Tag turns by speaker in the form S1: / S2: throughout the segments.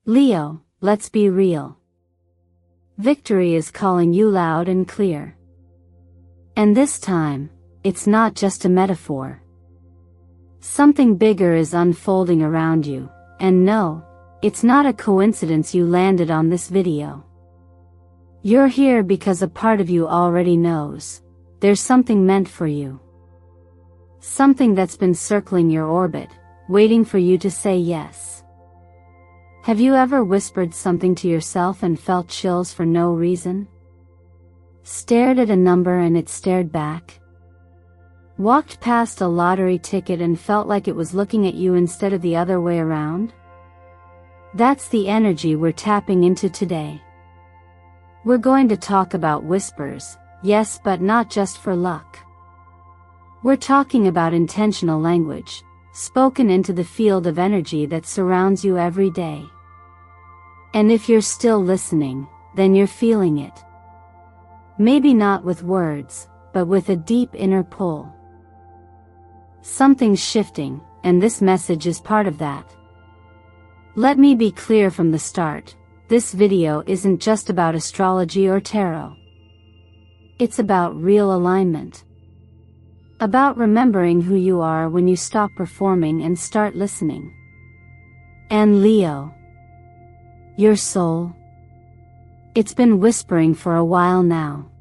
S1: Leo, let's be real. Victory is calling you loud and clear. And this time, it's not just a metaphor. Something bigger is unfolding around you, and no, it's not a coincidence you landed on this video. You're here because a part of you already knows there's something meant for you. Something that's been circling your orbit, waiting for you to say yes. Have you ever whispered something to yourself and felt chills for no reason? Stared at a number and it stared back? Walked past a lottery ticket and felt like it was looking at you instead of the other way around? That's the energy we're tapping into today. We're going to talk about whispers, yes, but not just for luck. We're talking about intentional language, spoken into the field of energy that surrounds you every day. And if you're still listening, then you're feeling it. Maybe not with words, but with a deep inner pull. Something's shifting, and this message is part of that. Let me be clear from the start, this video isn't just about astrology or tarot. It's about real alignment. About remembering who you are when you stop performing and start listening. And Leo, your soul, it's been whispering for a while now.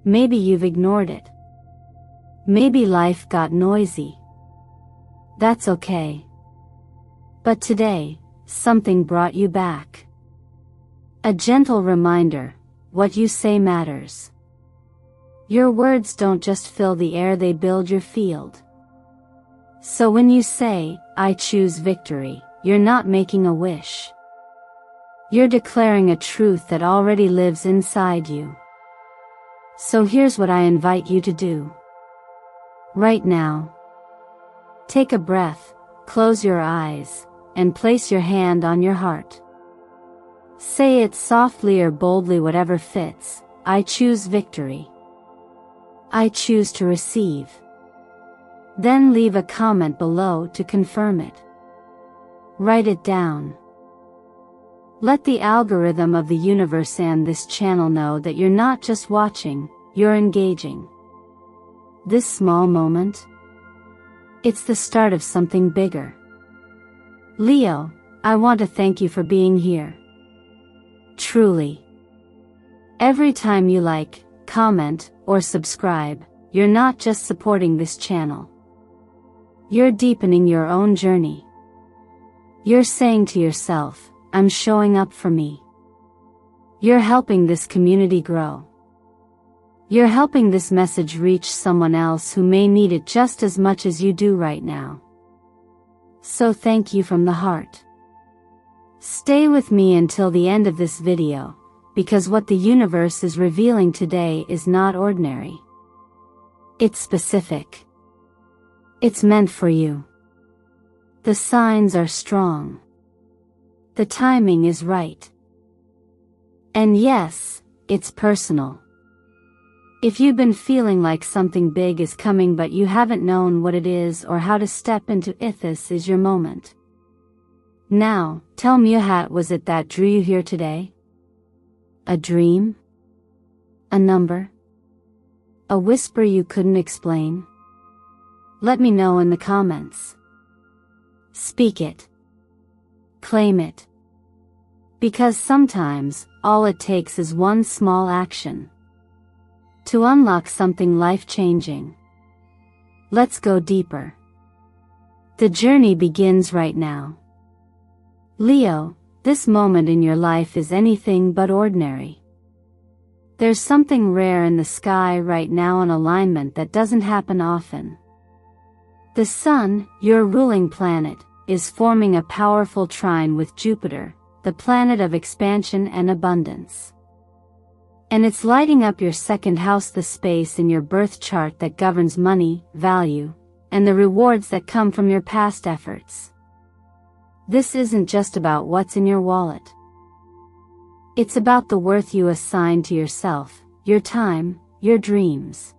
S1: Maybe you've ignored it. Maybe life got noisy. That's okay. But today, something brought you back. A gentle reminder, what you say matters. Your words don't just fill the air, they build your field. So when you say, I choose victory, you're not making a wish. You're declaring a truth that already lives inside you. So here's what I invite you to do. Right now, take a breath, close your eyes, and place your hand on your heart. Say it softly or boldly, whatever fits. I choose victory. I choose to receive. Then leave a comment below to confirm it. Write it down. Let the algorithm of the universe and this channel know that you're not just watching, you're engaging. This small moment, it's the start of something bigger. Leo, I want to thank you for being here. Truly. Every time you like, comment, or subscribe, you're not just supporting this channel. You're deepening your own journey. You're saying to yourself, I'm showing up for me. You're helping this community grow. You're helping this message reach someone else who may need it just as much as you do right now. So thank you from the heart. Stay with me until the end of this video, because what the universe is revealing today is not ordinary. It's specific. It's meant for you. The signs are strong. The timing is right. And yes, it's personal. If you've been feeling like something big is coming but you haven't known what it is or how to step into it, this is your moment. Now, tell me, what was it that drew you here today? A dream? A number? A whisper you couldn't explain? Let me know in the comments. Speak it. Claim it. Because sometimes, all it takes is one small action to unlock something life-changing. Let's go deeper. The journey begins right now. Leo, this moment in your life is anything but ordinary. There's something rare in the sky right now, an alignment that doesn't happen often. The Sun, your ruling planet, is forming a powerful trine with Jupiter, the planet of expansion and abundance. And it's lighting up your second house, the space in your birth chart that governs money, value, and the rewards that come from your past efforts. This isn't just about what's in your wallet. It's about the worth you assign to yourself, your time, your dreams.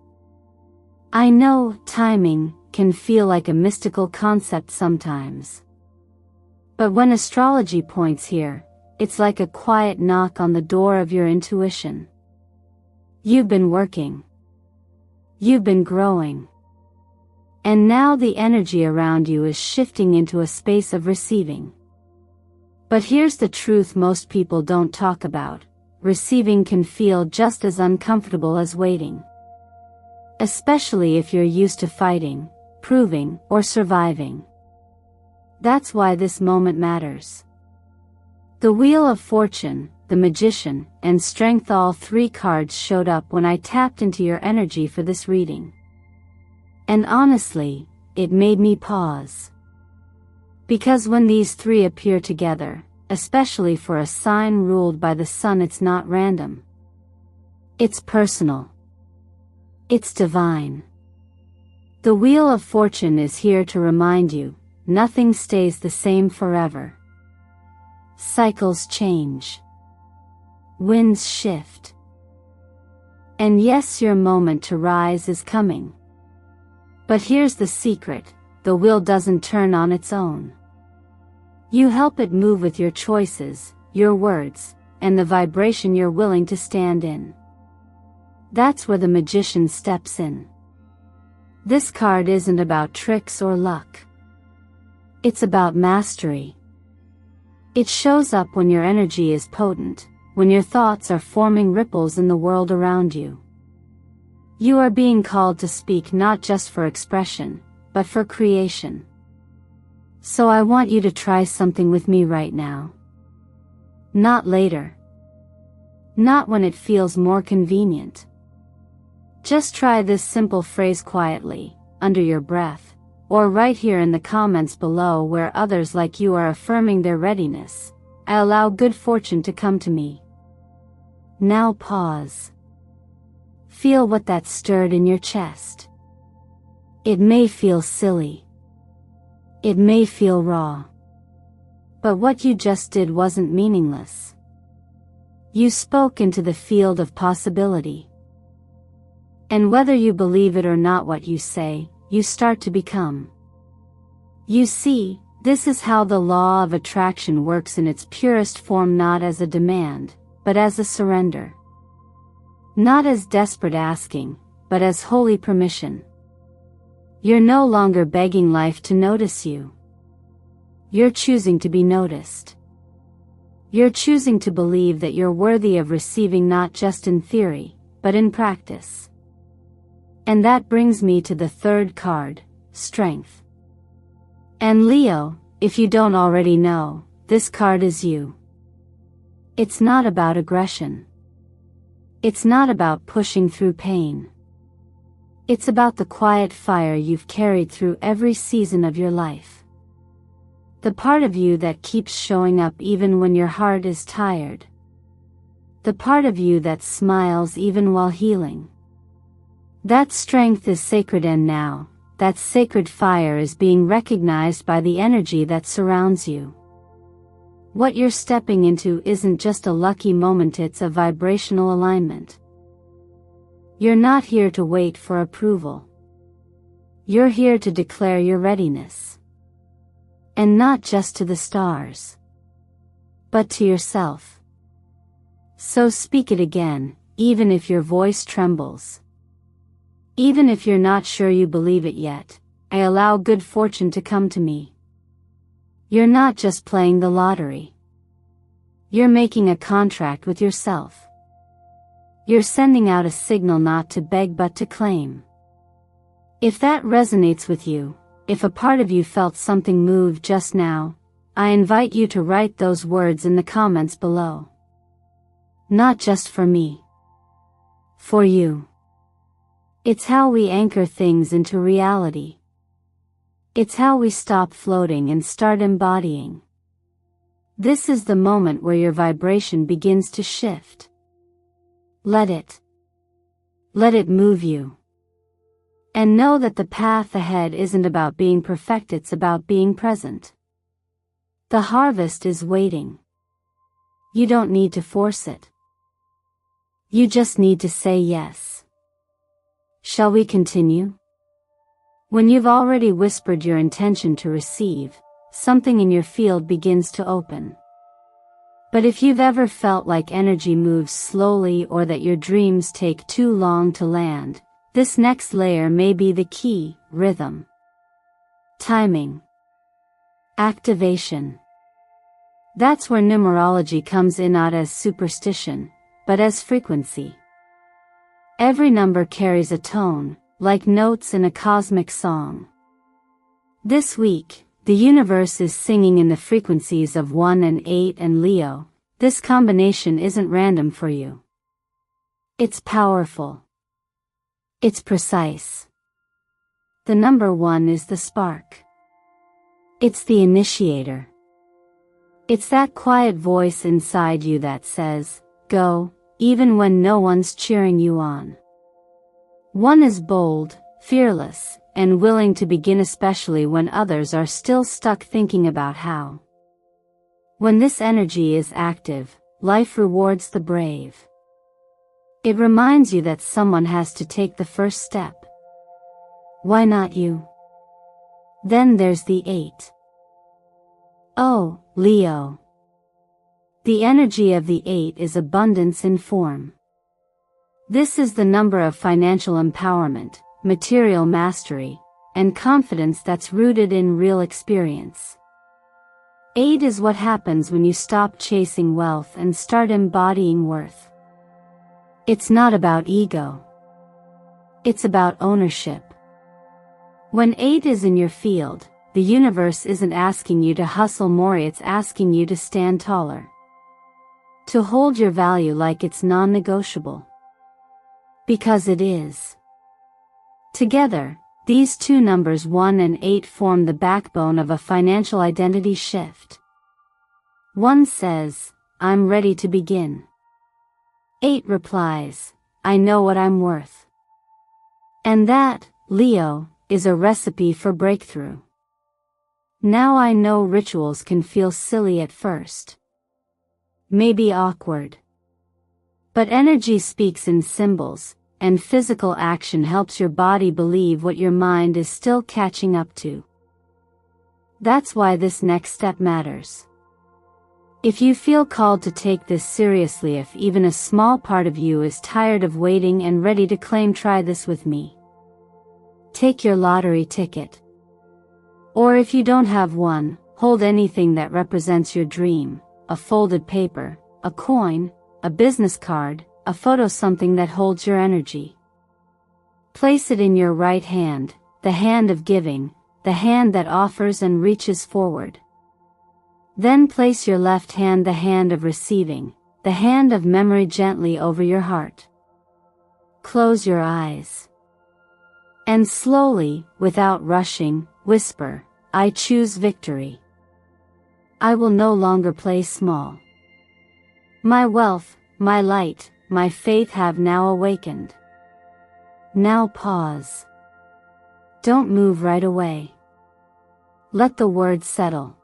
S1: I know timing can feel like a mystical concept sometimes. But when astrology points here, it's like a quiet knock on the door of your intuition. You've been working. You've been growing. And now the energy around you is shifting into a space of receiving. But here's the truth most people don't talk about: receiving can feel just as uncomfortable as waiting. Especially if you're used to fighting, proving, or surviving. That's why this moment matters. The Wheel of Fortune, the Magician, and Strength, all three cards showed up when I tapped into your energy for this reading. And honestly, it made me pause. Because when these three appear together, especially for a sign ruled by the sun, it's not random. It's personal. It's divine. The Wheel of Fortune is here to remind you, nothing stays the same forever. Cycles change. Winds shift. And yes, your moment to rise is coming. But here's the secret: the wheel doesn't turn on its own. You help it move with your choices, your words, and the vibration you're willing to stand in. That's where the Magician steps in. This card isn't about tricks or luck. It's about mastery. It shows up when your energy is potent, when your thoughts are forming ripples in the world around you. You are being called to speak not just for expression, but for creation. So I want you to try something with me right now. Not later. Not when it feels more convenient. Just try this simple phrase quietly, under your breath, or right here in the comments below where others like you are affirming their readiness. I allow good fortune to come to me. Now pause. Feel what that stirred in your chest. It may feel silly. It may feel raw. But what you just did wasn't meaningless. You spoke into the field of possibility. And whether you believe it or not, what you say, you start to become. You see, this is how the law of attraction works in its purest form, not as a demand, but as a surrender. Not as desperate asking, but as holy permission. You're no longer begging life to notice you. You're choosing to be noticed. You're choosing to believe that you're worthy of receiving, not just in theory, but in practice. And that brings me to the third card, Strength. And Leo, if you don't already know, this card is you. It's not about aggression. It's not about pushing through pain. It's about the quiet fire you've carried through every season of your life. The part of you that keeps showing up even when your heart is tired. The part of you that smiles even while healing. That strength is sacred, and now, that sacred fire is being recognized by the energy that surrounds you. What you're stepping into isn't just a lucky moment, it's a vibrational alignment. You're not here to wait for approval. You're here to declare your readiness. And not just to the stars, but to yourself. So speak it again, even if your voice trembles. Even if you're not sure you believe it yet, I allow good fortune to come to me. You're not just playing the lottery. You're making a contract with yourself. You're sending out a signal not to beg but to claim. If that resonates with you, if a part of you felt something move just now, I invite you to write those words in the comments below. Not just for me. For you. It's how we anchor things into reality. It's how we stop floating and start embodying. This is the moment where your vibration begins to shift. Let it. Let it move you. And know that the path ahead isn't about being perfect, it's about being present. The harvest is waiting. You don't need to force it. You just need to say yes. Shall we continue? When you've already whispered your intention to receive, something in your field begins to open. But if you've ever felt like energy moves slowly or that your dreams take too long to land, this next layer may be the key: rhythm, timing, activation. That's where numerology comes in, not as superstition, but as frequency. Every number carries a tone, like notes in a cosmic song. This week, the universe is singing in the frequencies of 1 and 8 and Leo. This combination isn't random for you. It's powerful. It's precise. The number 1 is the spark. It's the initiator. It's that quiet voice inside you that says, go, even when no one's cheering you on. 1 is bold, fearless, and willing to begin, especially when others are still stuck thinking about how. When this energy is active, life rewards the brave. It reminds you that someone has to take the first step. Why not you? Then there's the 8. Oh, Leo. The energy of the 8 is abundance in form. This is the number of financial empowerment, material mastery, and confidence that's rooted in real experience. 8 is what happens when you stop chasing wealth and start embodying worth. It's not about ego. It's about ownership. When 8 is in your field, the universe isn't asking you to hustle more, it's asking you to stand taller. To hold your value like it's non-negotiable. Because it is. Together, these two numbers 1 and 8 form the backbone of a financial identity shift. 1 says, I'm ready to begin. 8 replies, I know what I'm worth. And that, Leo, is a recipe for breakthrough. Now I know rituals can feel silly at first. Maybe awkward. But energy speaks in symbols, and physical action helps your body believe what your mind is still catching up to. That's why this next step matters. If you feel called to take this seriously, if even a small part of you is tired of waiting and ready to claim, try this with me. Take your lottery ticket. Or if you don't have one, hold anything that represents your dream: a folded paper, a coin, a business card, a photo, something that holds your energy. Place it in your right hand, the hand of giving, the hand that offers and reaches forward. Then place your left hand, the hand of receiving, the hand of memory, gently over your heart. Close your eyes. And slowly, without rushing, whisper, I choose victory. I will no longer play small. My wealth, my light, my faith have now awakened. Now pause. Don't move right away. Let the words settle.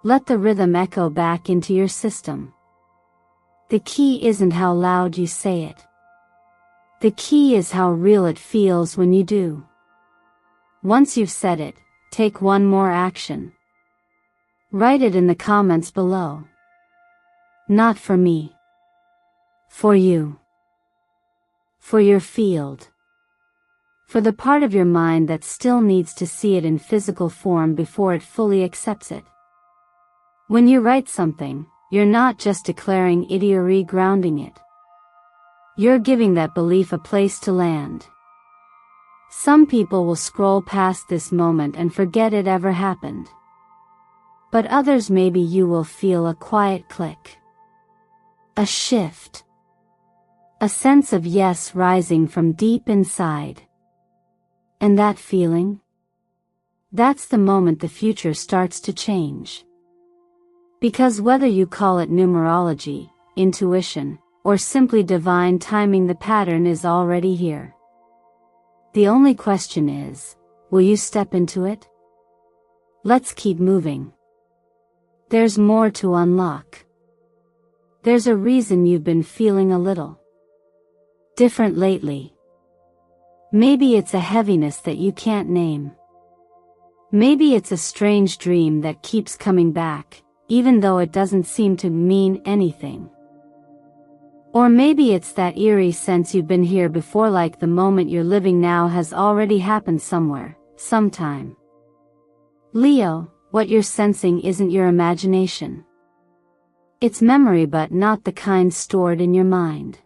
S1: Let the rhythm echo back into your system. The key isn't how loud you say it. The key is how real it feels when you do. Once you've said it, take one more action. Write it in the comments below. Not for me. For you. For your field. For the part of your mind that still needs to see it in physical form before it fully accepts it. When you write something, you're not just declaring it or re-grounding it. You're giving that belief a place to land. Some people will scroll past this moment and forget it ever happened. But others, maybe you will feel a quiet click. A shift. A sense of yes rising from deep inside. And that feeling? That's the moment the future starts to change. Because whether you call it numerology, intuition, or simply divine timing, the pattern is already here. The only question is, will you step into it? Let's keep moving. There's more to unlock. There's a reason you've been feeling a little different lately. Maybe it's a heaviness that you can't name. Maybe it's a strange dream that keeps coming back, even though it doesn't seem to mean anything. Or maybe it's that eerie sense you've been here before, like the moment you're living now has already happened somewhere, sometime. Leo, what you're sensing isn't your imagination. It's memory, but not the kind stored in your mind.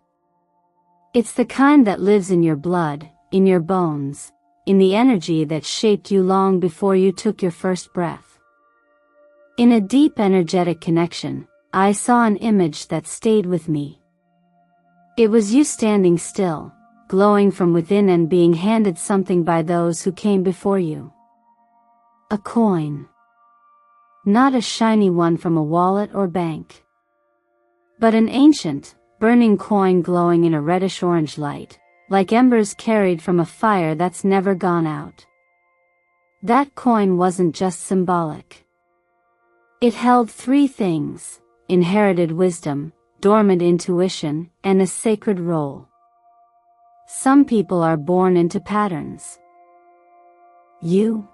S1: It's the kind that lives in your blood, in your bones, in the energy that shaped you long before you took your first breath. In a deep energetic connection, I saw an image that stayed with me. It was you standing still, glowing from within and being handed something by those who came before you. A coin. Not a shiny one from a wallet or bank, but an ancient, burning coin glowing in a reddish-orange light, like embers carried from a fire that's never gone out. That coin wasn't just symbolic. It held three things: inherited wisdom, dormant intuition, and a sacred role. Some people are born into patterns. You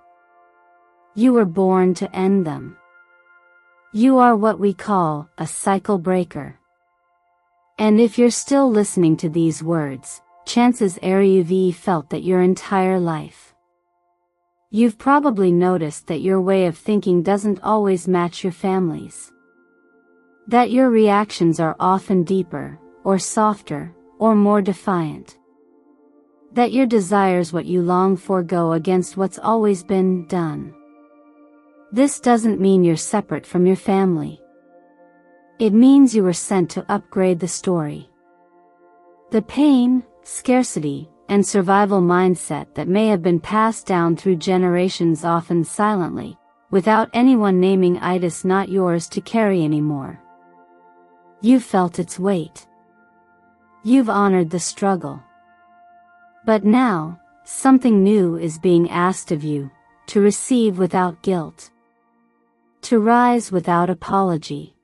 S1: were born to end them. You are what we call a cycle breaker. And if you're still listening to these words, chances are you've felt that your entire life. You've probably noticed that your way of thinking doesn't always match your family's. That your reactions are often deeper, or softer, or more defiant. That your desires, what you long for, go against what's always been done. This doesn't mean you're separate from your family. It means you were sent to upgrade the story. The pain, scarcity, and survival mindset that may have been passed down through generations, often silently, without anyone naming it, is not yours to carry anymore. You've felt its weight. You've honored the struggle. But now, something new is being asked of you: to receive without guilt. To rise without apology.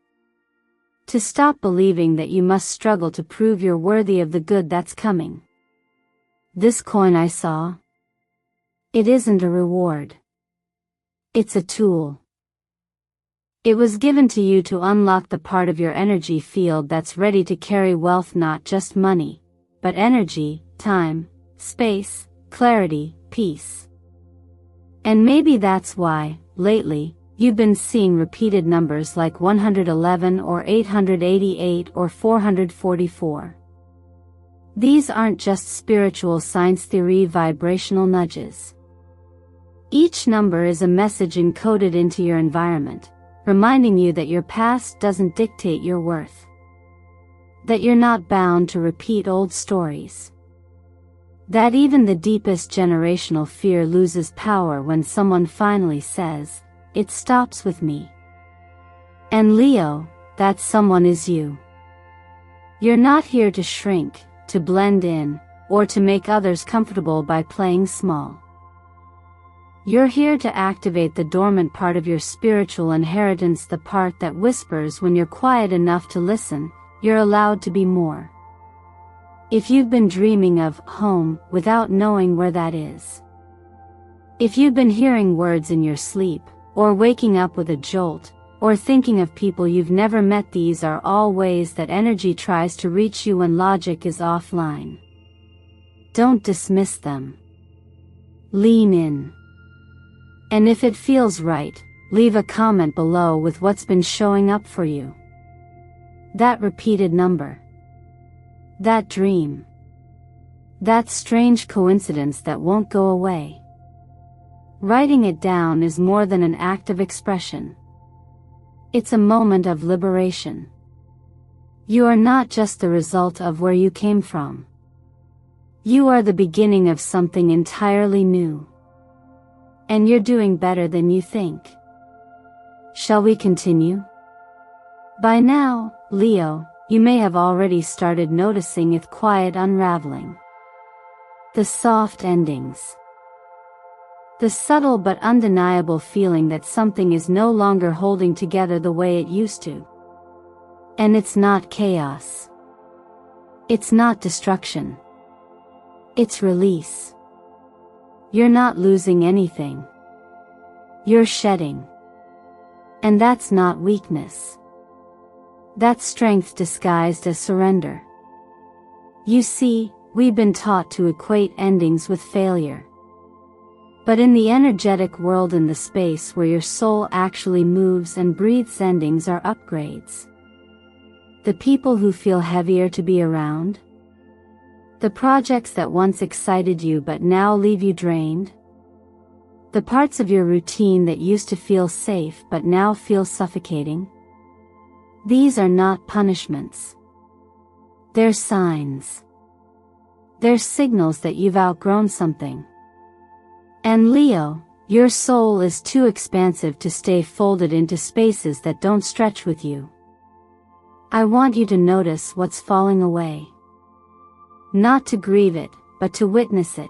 S1: To stop believing that you must struggle to prove you're worthy of the good that's coming. This coin I saw, it isn't a reward. It's a tool. It was given to you to unlock the part of your energy field that's ready to carry wealth, not just money, but energy, time, space, clarity, peace. And maybe that's why, lately, you've been seeing repeated numbers like 111 or 888 or 444. These aren't just spiritual science theory vibrational nudges. Each number is a message encoded into your environment, reminding you that your past doesn't dictate your worth. That you're not bound to repeat old stories. That even the deepest generational fear loses power when someone finally says, "It stops with me." And Leo, that someone is you. You're not here to shrink, to blend in, or to make others comfortable by playing small. You're here to activate the dormant part of your spiritual inheritance, the part that whispers when you're quiet enough to listen, you're allowed to be more. If you've been dreaming of home without knowing where that is. If you've been hearing words in your sleep, or waking up with a jolt, or thinking of people you've never met, these are all ways that energy tries to reach you when logic is offline. Don't dismiss them. Lean in. And if it feels right, leave a comment below with what's been showing up for you. That repeated number. That dream. That strange coincidence that won't go away. Writing it down is more than an act of expression. It's a moment of liberation. You are not just the result of where you came from. You are the beginning of something entirely new. And you're doing better than you think. Shall we continue? By now, Leo, you may have already started noticing its quiet unraveling. The soft endings. The subtle but undeniable feeling that something is no longer holding together the way it used to. And it's not chaos. It's not destruction. It's release. You're not losing anything. You're shedding. And that's not weakness. That's strength disguised as surrender. You see, we've been taught to equate endings with failure. But in the energetic world, in the space where your soul actually moves and breathes, endings are upgrades. The people who feel heavier to be around? The projects that once excited you but now leave you drained? The parts of your routine that used to feel safe but now feel suffocating? These are not punishments. They're signs. They're signals that you've outgrown something. And Leo, your soul is too expansive to stay folded into spaces that don't stretch with you. I want you to notice what's falling away. Not to grieve it, but to witness it.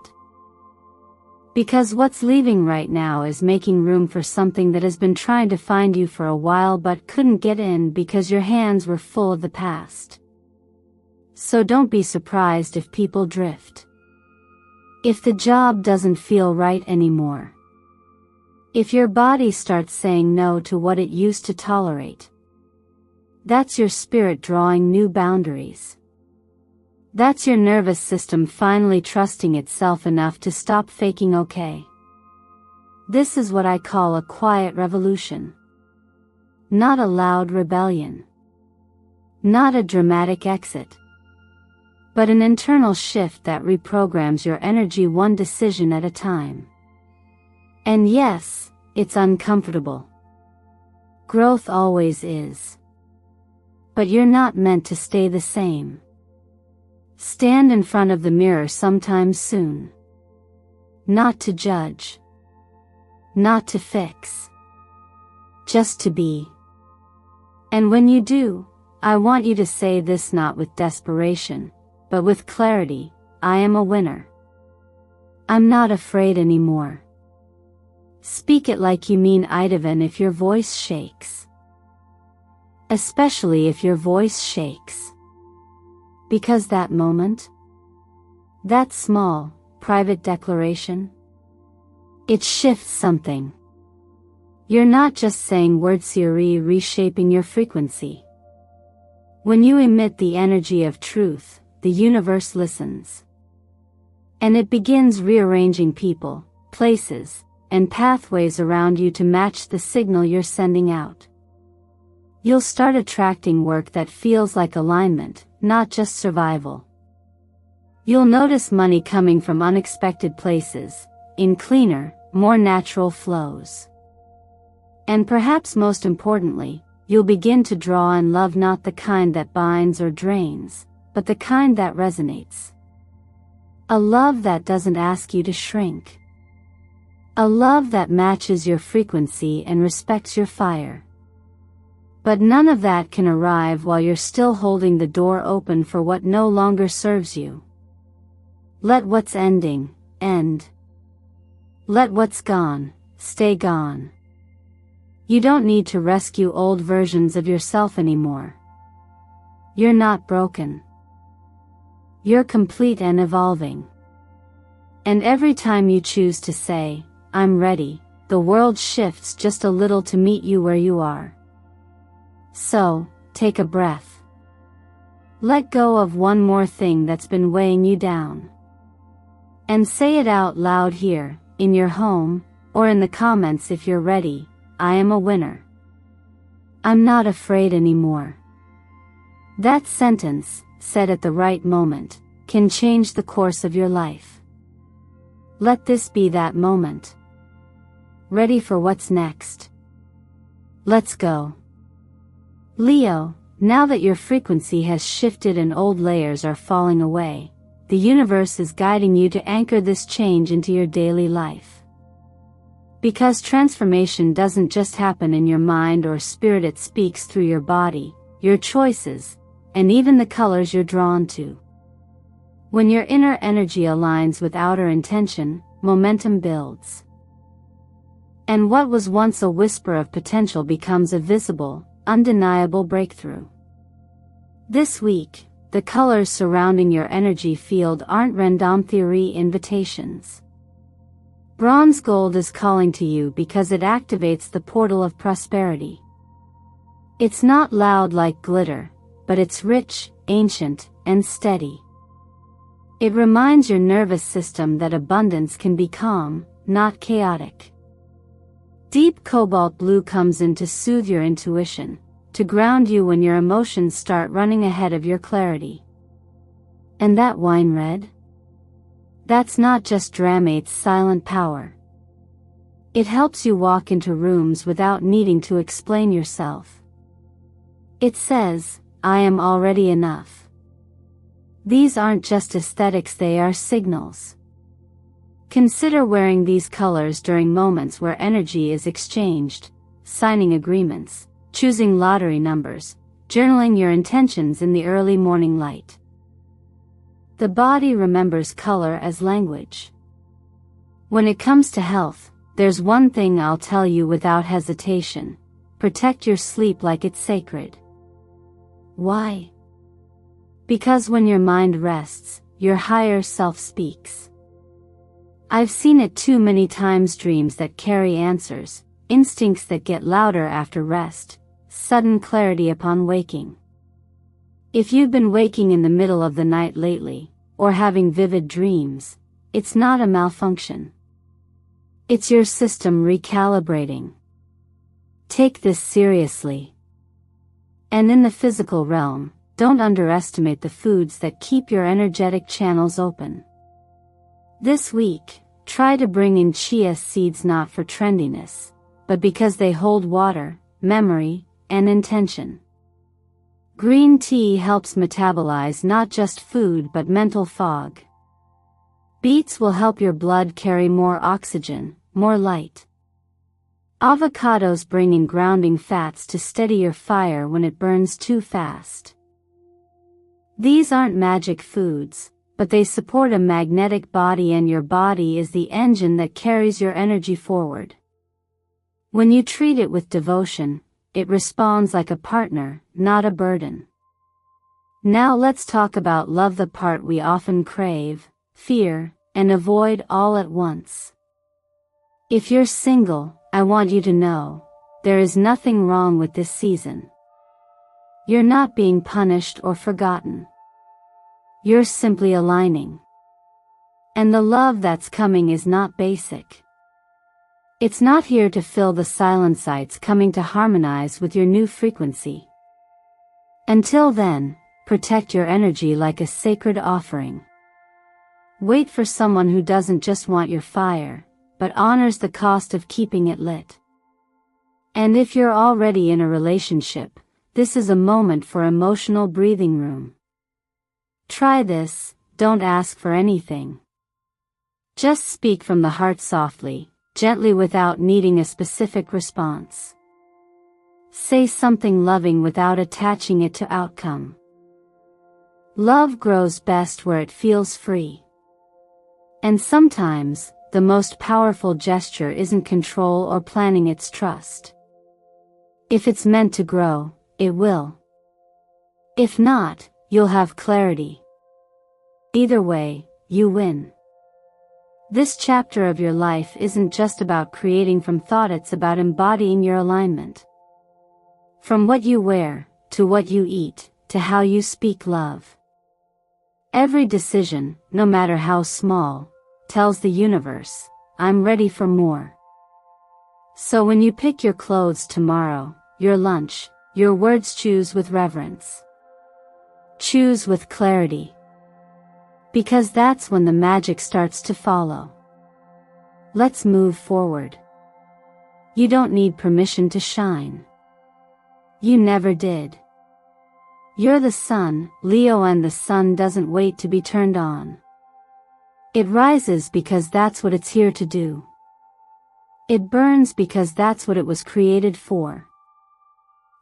S1: Because what's leaving right now is making room for something that has been trying to find you for a while but couldn't get in because your hands were full of the past. So don't be surprised if people drift. If the job doesn't feel right anymore. If your body starts saying no to what it used to tolerate. That's your spirit drawing new boundaries. That's your nervous system finally trusting itself enough to stop faking okay. This is what I call a quiet revolution. Not a loud rebellion. Not a dramatic exit. But an internal shift that reprograms your energy one decision at a time. And yes, it's uncomfortable. Growth always is. But you're not meant to stay the same. Stand in front of the mirror sometime soon. Not to judge. Not to fix. Just to be. And when you do, I want you to say this not with desperation, but with clarity: I am a winner. I'm not afraid anymore. Speak it like you mean it, even if your voice shakes. Especially if your voice shakes. Because that moment, that small, private declaration, it shifts something. You're not just saying words, you're reshaping your frequency. When you emit the energy of truth, the universe listens. And it begins rearranging people, places, and pathways around you to match the signal you're sending out. You'll start attracting work that feels like alignment, not just survival. You'll notice money coming from unexpected places, in cleaner, more natural flows. And perhaps most importantly, you'll begin to draw in love, not the kind that binds or drains, but the kind that resonates. A love that doesn't ask you to shrink. A love that matches your frequency and respects your fire. But none of that can arrive while you're still holding the door open for what no longer serves you. Let what's ending, end. Let what's gone, stay gone. You don't need to rescue old versions of yourself anymore. You're not broken. You're complete and evolving. And every time you choose to say, I'm ready, the world shifts just a little to meet you where you are. So, take a breath. Let go of one more thing that's been weighing you down. And say it out loud here, in your home, or in the comments if you're ready: I am a winner. I'm not afraid anymore. That sentence, said at the right moment, can change the course of your life. Let this be that moment. Ready for what's next? Let's go. Leo, now that your frequency has shifted and old layers are falling away, the universe is guiding you to anchor this change into your daily life. Because transformation doesn't just happen in your mind or spirit, it speaks through your body, your choices, and even the colors you're drawn to. When your inner energy aligns with outer intention, momentum builds. And what was once a whisper of potential becomes a visible, undeniable breakthrough. This week, the colors surrounding your energy field aren't random theory invitations. Bronze gold is calling to you because it activates the portal of prosperity. It's not loud like glitter, but it's rich, ancient, and steady. It reminds your nervous system that abundance can be calm, not chaotic. Deep cobalt blue comes in to soothe your intuition, to ground you when your emotions start running ahead of your clarity. And that wine red? That's not just Dramate's silent power. It helps you walk into rooms without needing to explain yourself. It says, I am already enough. These aren't just aesthetics, they are signals. Consider wearing these colors during moments where energy is exchanged, signing agreements, choosing lottery numbers, journaling your intentions in the early morning light. The body remembers color as language. When it comes to health, there's one thing I'll tell you without hesitation: protect your sleep like it's sacred. Why? Because when your mind rests, your higher self speaks. I've seen it too many times: dreams that carry answers, instincts that get louder after rest, sudden clarity upon waking. If you've been waking in the middle of the night lately, or having vivid dreams, it's not a malfunction. It's your system recalibrating. Take this seriously. And in the physical realm, don't underestimate the foods that keep your energetic channels open. This week, try to bring in chia seeds, not for trendiness, but because they hold water, memory, and intention. Green tea helps metabolize not just food but mental fog. Beets will help your blood carry more oxygen, more light. Avocados bring in grounding fats to steady your fire when it burns too fast. These aren't magic foods, but they support a magnetic body, and your body is the engine that carries your energy forward. When you treat it with devotion, it responds like a partner, not a burden. Now let's talk about love, the part we often crave, fear, and avoid all at once. If you're single, I want you to know, there is nothing wrong with this season. You're not being punished or forgotten. You're simply aligning. And the love that's coming is not basic. It's not here to fill the silence, it's coming to harmonize with your new frequency. Until then, protect your energy like a sacred offering. Wait for someone who doesn't just want your fire, but honors the cost of keeping it lit. And if you're already in a relationship, this is a moment for emotional breathing room. Try this: don't ask for anything. Just speak from the heart softly, gently, without needing a specific response. Say something loving without attaching it to outcome. Love grows best where it feels free. And sometimes, the most powerful gesture isn't control or planning, it's trust. If it's meant to grow, it will. If not, you'll have clarity. Either way, you win. This chapter of your life isn't just about creating from thought, it's about embodying your alignment. From what you wear, to what you eat, to how you speak love. Every decision, no matter how small, tells the universe, I'm ready for more. So when you pick your clothes tomorrow, your lunch, your words, choose with reverence. Choose with clarity. Because that's when the magic starts to follow. Let's move forward. You don't need permission to shine. You never did. You're the sun, Leo, and the sun doesn't wait to be turned on. It rises because that's what it's here to do. It burns because that's what it was created for.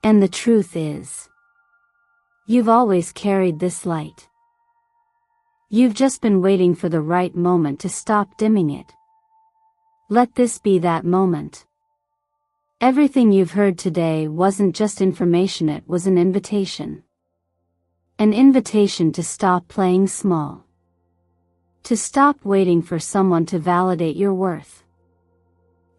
S1: And the truth is, you've always carried this light. You've just been waiting for the right moment to stop dimming it. Let this be that moment. Everything you've heard today wasn't just information, it was an invitation. An invitation to stop playing small. To stop waiting for someone to validate your worth.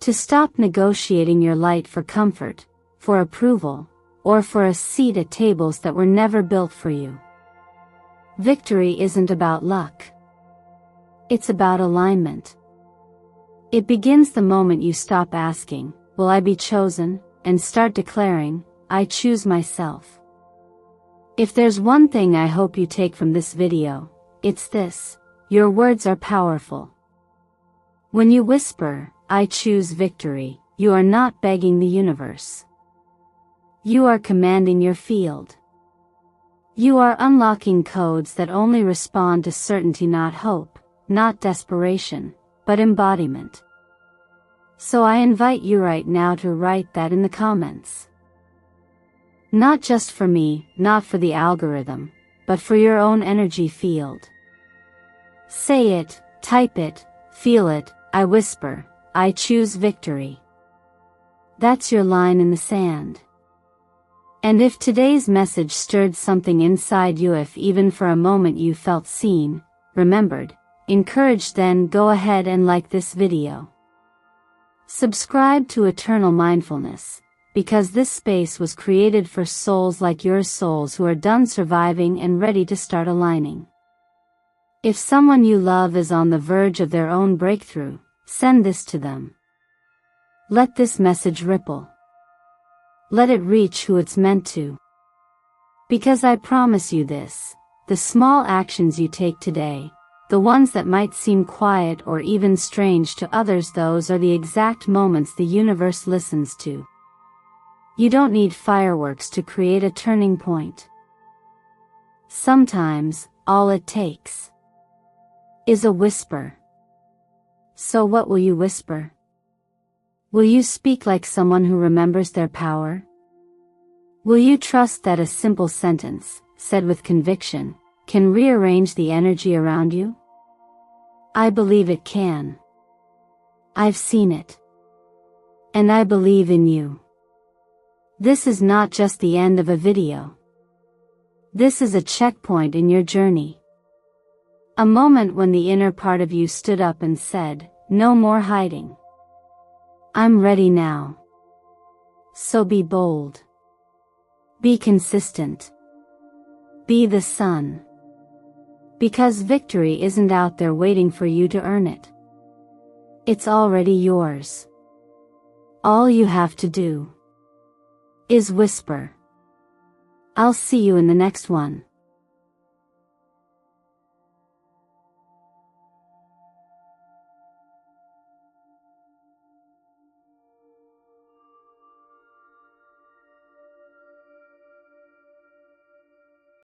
S1: To stop negotiating your light for comfort, for approval, or for a seat at tables that were never built for you. Victory isn't about luck. It's about alignment. It begins the moment you stop asking, "Will I be chosen?" and start declaring, "I choose myself." If there's one thing I hope you take from this video, it's this: your words are powerful. When you whisper, "I choose victory," you are not begging the universe. You are commanding your field. You are unlocking codes that only respond to certainty, not hope, not desperation, but embodiment. So I invite you right now to write that in the comments. Not just for me, not for the algorithm, but for your own energy field. Say it, type it, feel it. I whisper, "I choose victory." That's your line in the sand. And if today's message stirred something inside you, if even for a moment you felt seen, remembered, encouraged, then go ahead and like this video. Subscribe to Eternal Mindfulness, because this space was created for souls like yours, souls who are done surviving and ready to start aligning. If someone you love is on the verge of their own breakthrough, send this to them. Let this message ripple. Let it reach who it's meant to. Because I promise you this, the small actions you take today, the ones that might seem quiet or even strange to others, those are the exact moments the universe listens to. You don't need fireworks to create a turning point. Sometimes, all it takes is a whisper. So what will you whisper? Will you speak like someone who remembers their power? Will you trust that a simple sentence, said with conviction, can rearrange the energy around you? I believe it can. I've seen it. And I believe in you. This is not just the end of a video. This is a checkpoint in your journey. A moment when the inner part of you stood up and said, "No more hiding. I'm ready now." So be bold. Be consistent. Be the sun. Because victory isn't out there waiting for you to earn it. It's already yours. All you have to do is whisper. I'll see you in the next one.